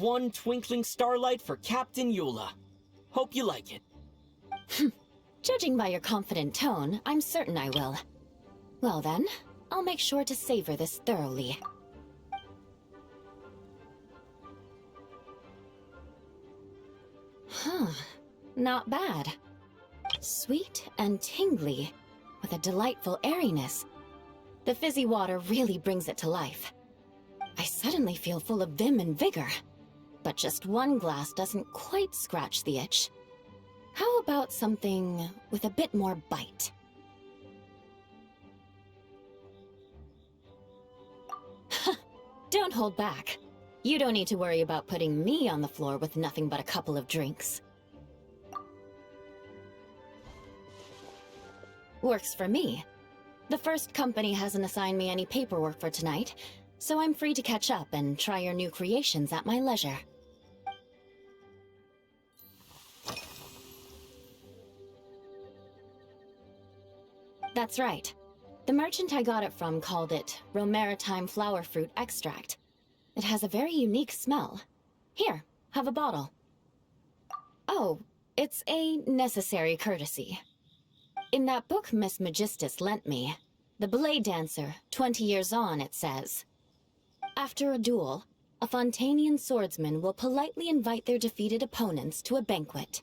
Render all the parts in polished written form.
one twinkling starlight for Captain Eula. Hope you like it. Judging by your confident tone, I'm certain I will. Well then, I'll make sure to savor this thoroughly. Huh, not bad. Sweet and tingly, with a delightful airiness. The fizzy water really brings it to life. I suddenly feel full of vim and vigor. But just one glass doesn't quite scratch the itch. How about something with a bit more bite? Don't hold back. You don't need to worry about putting me on the floor with nothing but a couple of drinks. Works for me. The first company hasn't assigned me any paperwork for tonight, so I'm free to catch up and try your new creations at my leisure. That's right. The merchant I got it from called it Romaritime Flower Fruit Extract. It has a very unique smell. Here, have a bottle. Oh, it's a necessary courtesy. In that book Miss Magistus lent me, The Blade Dancer, 20 Years On, it says, after a duel, a Fontanian swordsman will politely invite their defeated opponents to a banquet.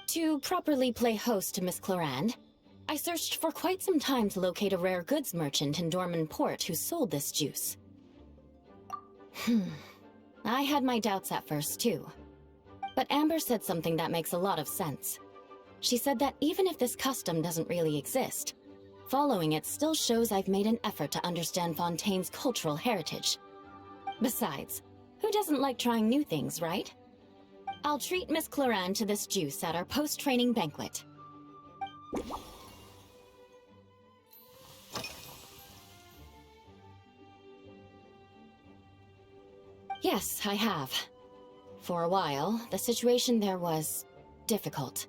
To properly play host to Miss Clarande, I searched for quite some time to locate a rare goods merchant in Dorman Port who sold this juice. I had my doubts at first, too. But Amber said something that makes a lot of sense. She said that even if this custom doesn't really exist, following it still shows I've made an effort to understand Fontaine's cultural heritage. Besides, who doesn't like trying new things, right? I'll treat Miss Clarande to this juice at our post-training banquet. Yes, I have. For a while, the situation there was difficult.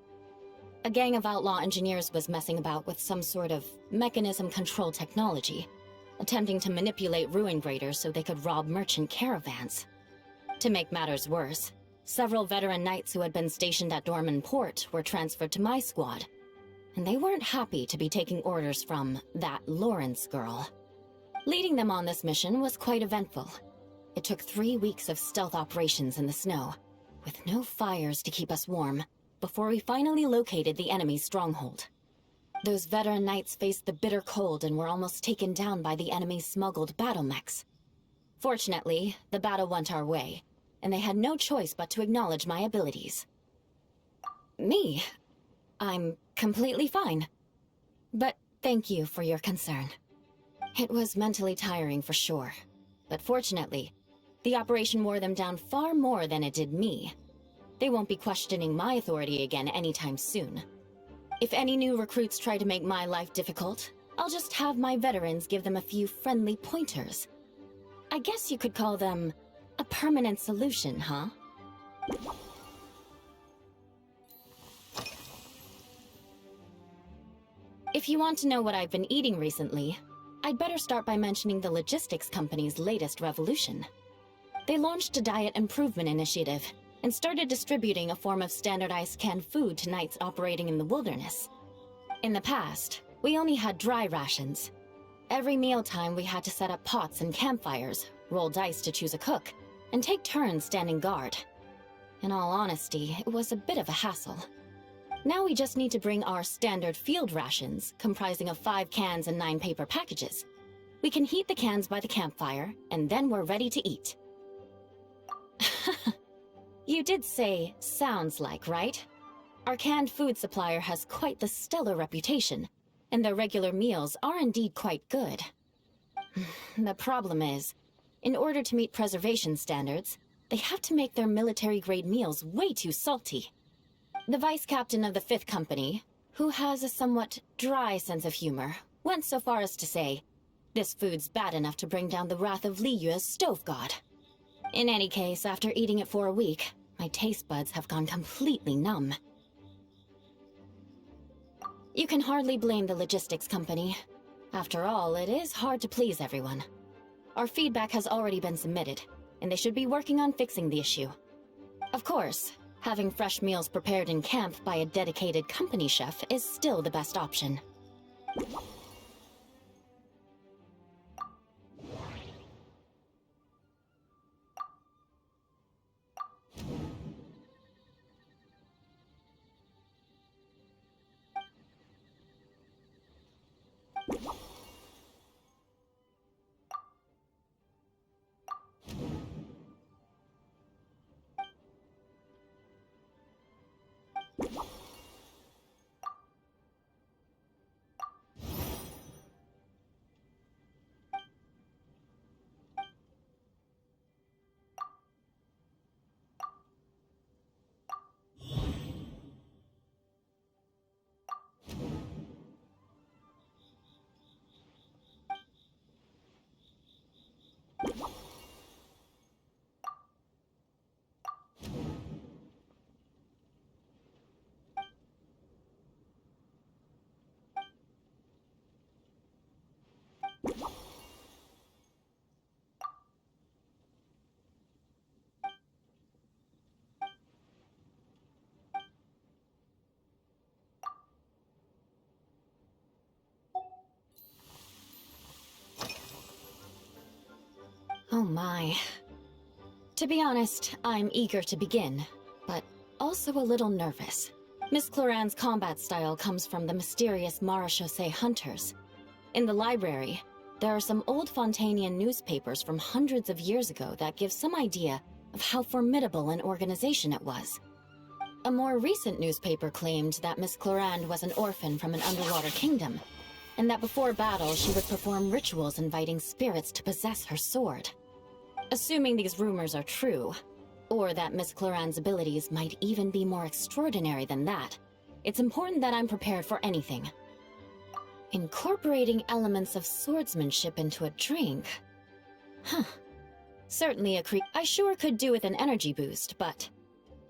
A gang of outlaw engineers was messing about with some sort of mechanism control technology, attempting to manipulate ruin graders so they could rob merchant caravans. To make matters worse, several veteran knights who had been stationed at Dorman Port were transferred to my squad, and they weren't happy to be taking orders from that Lawrence girl. Leading them on this mission was quite eventful. It took 3 weeks of stealth operations in the snow, with no fires to keep us warm, before we finally located the enemy's stronghold. Those veteran knights faced the bitter cold and were almost taken down by the enemy's smuggled battle mechs. Fortunately, the battle went our way, and they had no choice but to acknowledge my abilities. Me? I'm completely fine. But thank you for your concern. It was mentally tiring for sure, but fortunately, the operation wore them down far more than it did me. They won't be questioning my authority again anytime soon. If any new recruits try to make my life difficult, I'll just have my veterans give them a few friendly pointers. I guess you could call them a permanent solution, huh? If you want to know what I've been eating recently, I'd better start by mentioning the logistics company's latest revolution. They launched a diet improvement initiative and started distributing a form of standardized canned food to knights operating in the wilderness. In the past, we only had dry rations. Every mealtime we had to set up pots and campfires, roll dice to choose a cook, and take turns standing guard. In all honesty, it was a bit of a hassle. Now we just need to bring our standard field rations, comprising of 5 cans and 9 paper packages. We can heat the cans by the campfire, and then we're ready to eat. You did say, sounds like, right? Our canned food supplier has quite the stellar reputation, and their regular meals are indeed quite good. The problem is, in order to meet preservation standards, they have to make their military-grade meals way too salty. The vice captain of the 5th Company, who has a somewhat dry sense of humor, went so far as to say, this food's bad enough to bring down the wrath of Liyue's stove god. In any case, after eating it for a week, my taste buds have gone completely numb. You can hardly blame the logistics company. After all, it is hard to please everyone. Our feedback has already been submitted, and they should be working on fixing the issue. Of course, having fresh meals prepared in camp by a dedicated company chef is still the best option. Oh my. To be honest, I'm eager to begin, but also a little nervous. Miss Cloran's combat style comes from the mysterious Marechaussee hunters. In the library, there are some old Fontanian newspapers from hundreds of years ago that give some idea of how formidable an organization it was. A more recent newspaper claimed that Miss Cloran was an orphan from an underwater kingdom, and that before battle she would perform rituals inviting spirits to possess her sword. Assuming these rumors are true, or that Miss Cloran's abilities might even be more extraordinary than that, it's important that I'm prepared for anything. Incorporating elements of swordsmanship into a drink? Huh. Certainly I sure could do with an energy boost, but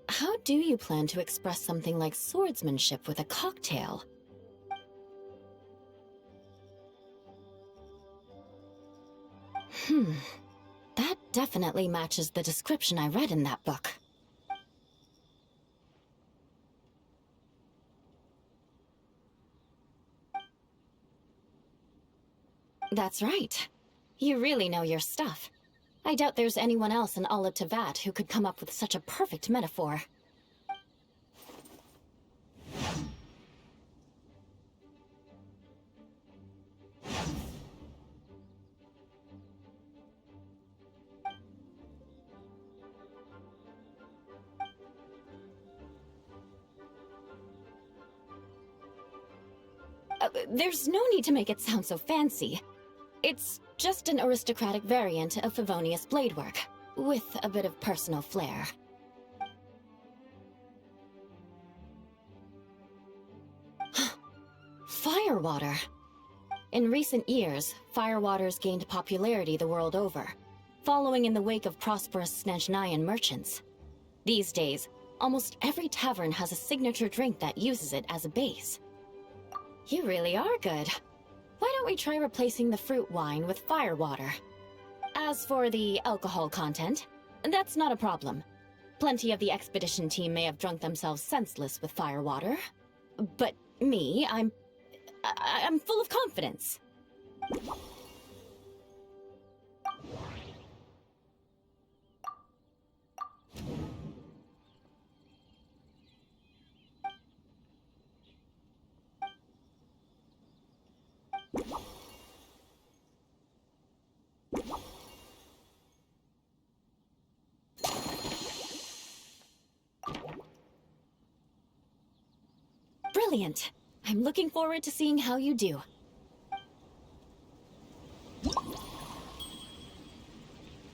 how do you plan to express something like swordsmanship with a cocktail? That definitely matches the description I read in that book. That's right. You really know your stuff. I doubt there's anyone else in all of Teyvat who could come up with such a perfect metaphor. There's no need to make it sound so fancy. It's just an aristocratic variant of Favonius bladework, with a bit of personal flair. Firewater! In recent years, firewaters gained popularity the world over, following in the wake of prosperous Snezhnayan merchants. These days, almost every tavern has a signature drink that uses it as a base. You really are good. Why don't we try replacing the fruit wine with firewater? As for the alcohol content, that's not a problem. Plenty of the expedition team may have drunk themselves senseless with firewater. But me, I'm full of confidence. Brilliant! I'm looking forward to seeing how you do.